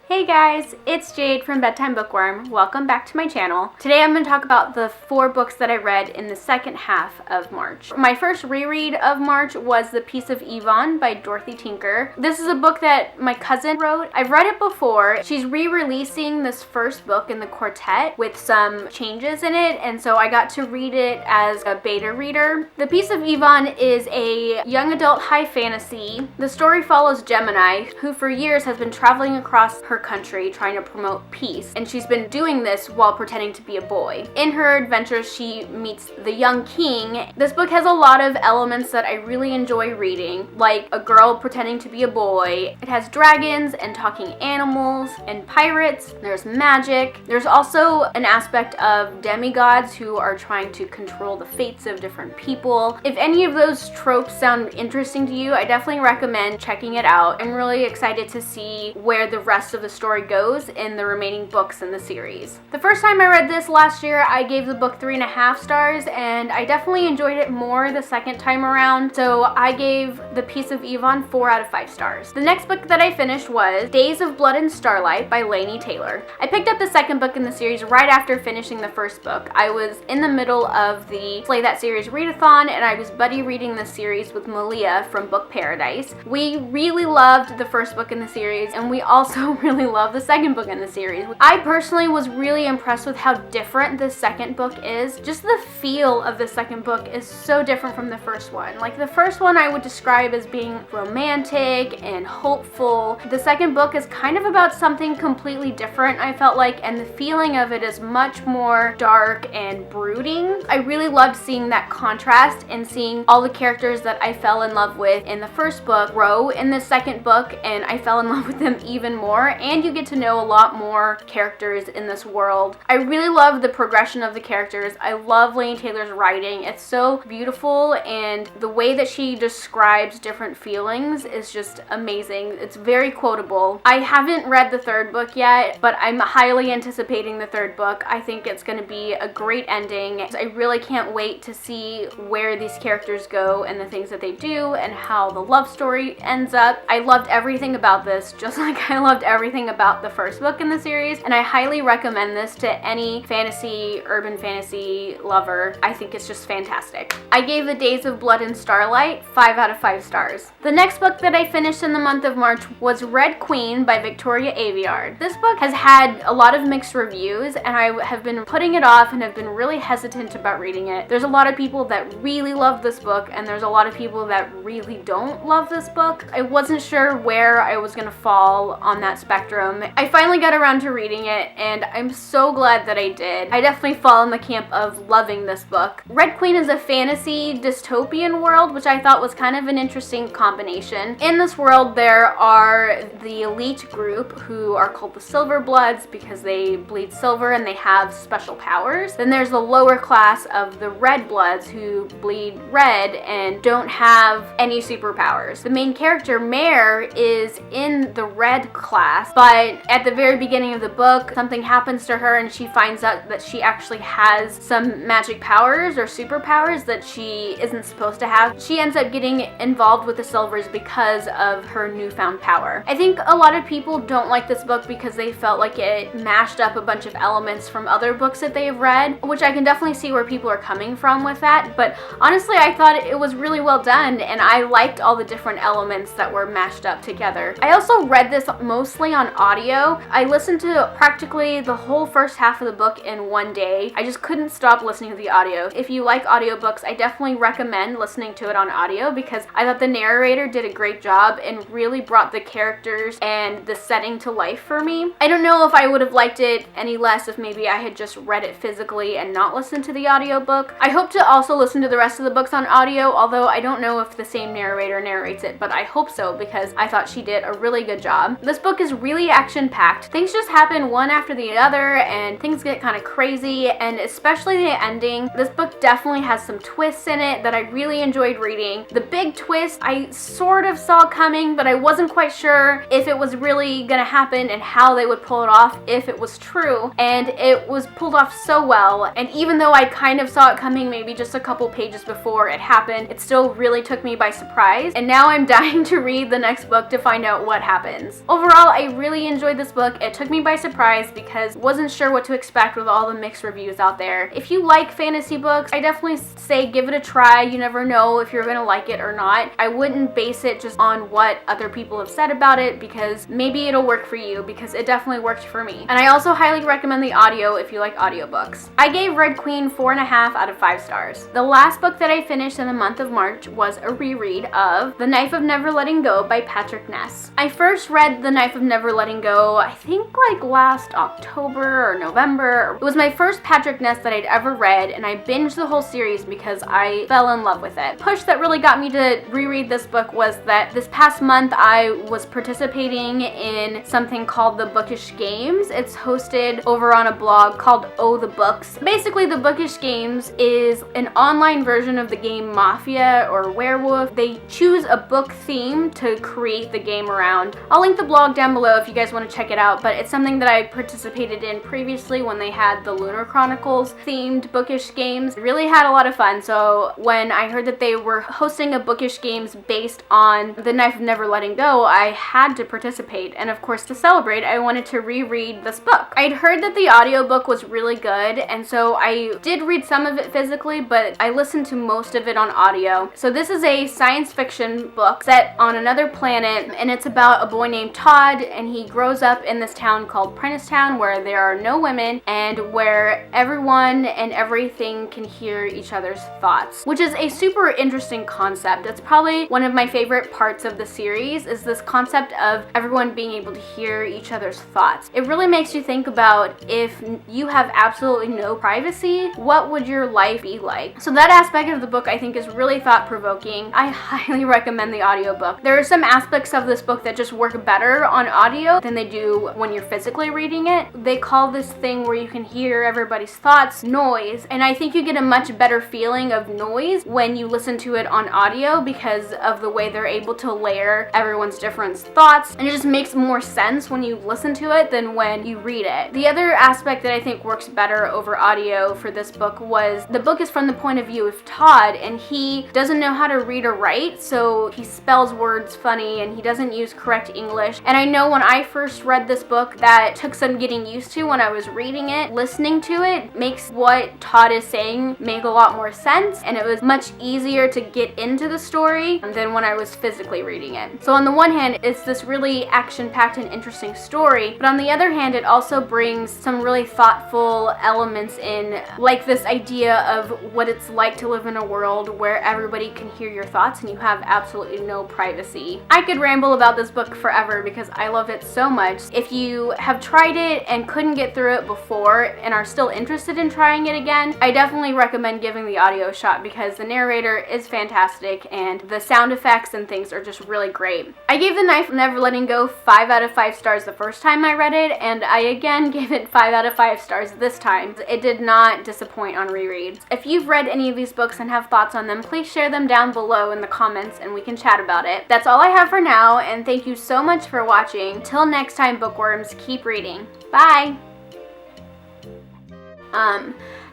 Hey guys, it's Jade from Bedtime Bookworm. Welcome back to my channel. Today I'm going to talk about the 4 books that I read in the second half of March. My first reread of March was The Piece of Evon by Dorothy Tinker. This is a book that my cousin wrote. I've read it before. She's re-releasing this first book in the quartet with some changes in it, and so I got to read it as a beta reader. The Piece of Evon is a young adult high fantasy. The story follows Gemini, who for years has been traveling across her country trying to promote peace, and she's been doing this while pretending to be a boy. In her adventures, she meets the young king. This book has a lot of elements that I really enjoy reading, like a girl pretending to be a boy. It has dragons and talking animals and pirates. There's magic. There's also an aspect of demigods who are trying to control the fates of different people. If any of those tropes sound interesting to you, I definitely recommend checking it out. I'm really excited to see where the rest of the story goes in the remaining books in the series. The first time I read this last year, I gave the book 3.5 stars, and I definitely enjoyed it more the second time around, so I gave The Piece of Evon 4 out of 5 stars. The next book that I finished was Days of Blood and Starlight by Laini Taylor. I picked up the second book in the series right after finishing the first book. I was in the middle of the Slay That Series readathon, and I was buddy reading the series with Malia from Book Paradise. We really loved the first book in the series, and we also really love the second book in the series. I personally was really impressed with how different the second book is. Just the feel of the second book is so different from the first one. Like, the first one I would describe as being romantic and hopeful. The second book is kind of about something completely different, I felt like, and the feeling of it is much more dark and brooding. I really loved seeing that contrast and seeing all the characters that I fell in love with in the first book grow in the second book, and I fell in love with them even more, and you get to know a lot more characters in this world. I really love the progression of the characters. I love Laini Taylor's writing. It's so beautiful, and the way that she describes different feelings is just amazing. It's very quotable. I haven't read the third book yet, but I'm highly anticipating the third book. I think it's going to be a great ending. I really can't wait to see where these characters go and the things that they do and how the love story ends up. I loved everything about this, just like I loved everything about the first book in the series, and I highly recommend this to any fantasy, urban fantasy lover. I think it's just fantastic. I gave The Days of Blood and Starlight 5 out of 5 stars. The next book that I finished in the month of March was Red Queen by Victoria Aveyard. This book has had a lot of mixed reviews, and I have been putting it off and have been really hesitant about reading it. There's a lot of people that really love this book, and there's a lot of people that really don't love this book. I wasn't sure where I was going to fall on that spectrum. I finally got around to reading it, and I'm so glad that I did. I definitely fall in the camp of loving this book. Red Queen is a fantasy dystopian world, which I thought was kind of an interesting combination. In this world, there are the elite group who are called the Silver Bloods because they bleed silver and they have special powers. Then there's the lower class of the Red Bloods who bleed red and don't have any superpowers. The main character, Mare, is in the red class, but at the very beginning of the book, something happens to her and she finds out that she actually has some magic powers or superpowers that she isn't supposed to have. She ends up getting involved with the Silvers because of her newfound power. I think a lot of people don't like this book because they felt like it mashed up a bunch of elements from other books that they've read, which I can definitely see where people are coming from with that, but honestly I thought it was really well done, and I liked all the different elements that were mashed up together. I also read this mostly on audio. I listened to practically the whole first half of the book in one day. I just couldn't stop listening to the audio. If you like audiobooks, I definitely recommend listening to it on audio because I thought the narrator did a great job and really brought the characters and the setting to life for me. I don't know if I would have liked it any less if maybe I had just read it physically and not listened to the audiobook. I hope to also listen to the rest of the books on audio, although I don't know if the same narrator narrates it, but I hope so because I thought she did a really good job. This book is really action-packed. Things just happen one after the other, and things get kind of crazy, and especially the ending. This book definitely has some twists in it that I really enjoyed reading. The big twist I sort of saw coming, but I wasn't quite sure if it was really gonna happen and how they would pull it off if it was true, and it was pulled off so well. And even though I kind of saw it coming maybe just a couple pages before it happened, it still really took me by surprise, and now I'm dying to read the next book to find out what happens. Overall, I really enjoyed this book. It took me by surprise because wasn't sure what to expect with all the mixed reviews out there. If you like fantasy books, I definitely say give it a try. You never know if you're gonna like it or not. I wouldn't base it just on what other people have said about it because maybe it'll work for you, because it definitely worked for me. And I also highly recommend the audio if you like audiobooks. I gave Red Queen 4.5 out of 5 stars. The last book that I finished in the month of March was a reread of The Knife of Never Letting Go by Patrick Ness. I first read The Knife of Never Letting Go, I think like last October or November. It was my first Patrick Ness that I'd ever read, and I binged the whole series because I fell in love with it. Push that really got me to reread this book was that this past month I was participating in something called the Bookish Games. It's hosted over on a blog called Oh the Books. Basically, the Bookish Games is an online version of the game Mafia or Werewolf. They choose a book theme to create the game around. I'll link the blog down below if you guys want to check it out, but it's something that I participated in previously when they had the Lunar Chronicles themed Bookish Games. Really had a lot of fun, so when I heard that they were hosting a Bookish Games based on The Knife of Never Letting Go, I had to participate, and of course to celebrate, I wanted to reread this book. I'd heard that the audiobook was really good, and so I did read some of it physically, but I listened to most of it on audio. So this is a science fiction book set on another planet, and it's about a boy named Todd, and he grows up in this town called Town where there are no women and where everyone and everything can hear each other's thoughts, which is a super interesting concept. It's probably one of my favorite parts of the series, is this concept of everyone being able to hear each other's thoughts. It really makes you think about, if you have absolutely no privacy, what would your life be like? So that aspect of the book I think is really thought-provoking. I highly recommend the audiobook. There are some aspects of this book that just work better on audio than they do when you're physically reading it. They call this thing where you can hear everybody's thoughts noise, and I think you get a much better feeling of noise when you listen to it on audio because of the way they're able to layer everyone's different thoughts, and it just makes more sense when you listen to it than when you read it. The other aspect that I think works better over audio for this book was the book is from the point of view of Todd, and he doesn't know how to read or write, so he spells words funny and he doesn't use correct English. And I know when I first read this book that took some getting used to when I was reading it. Listening to it makes what Todd is saying make a lot more sense, and it was much easier to get into the story than when I was physically reading it. So on the one hand, it's this really action-packed and interesting story, but on the other hand, it also brings some really thoughtful elements in, like this idea of what it's like to live in a world where everybody can hear your thoughts and you have absolutely no privacy. I could ramble about this book forever because I love it so much. If you have tried it and couldn't get through it before and are still interested in trying it again, I definitely recommend giving the audio a shot because the narrator is fantastic and the sound effects and things are just really great. I gave The Knife of Never Letting Go 5 out of 5 stars the first time I read it, and I again gave it 5 out of 5 stars this time. It did not disappoint on rereads. If you've read any of these books and have thoughts on them, please share them down below in the comments and we can chat about it. That's all I have for now, and thank you so much for watching. Till next time, bookworms, keep reading. Bye!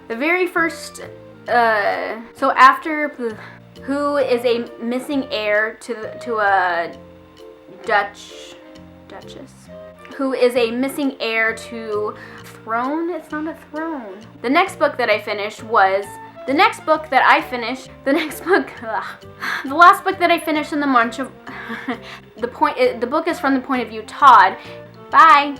The very first, so after, who is a missing heir to a Duchess? Who is a missing heir to throne? It's not a throne. The next book that I finished was, the last book that I finished in the month of, the book is from the point of view Todd. Bye!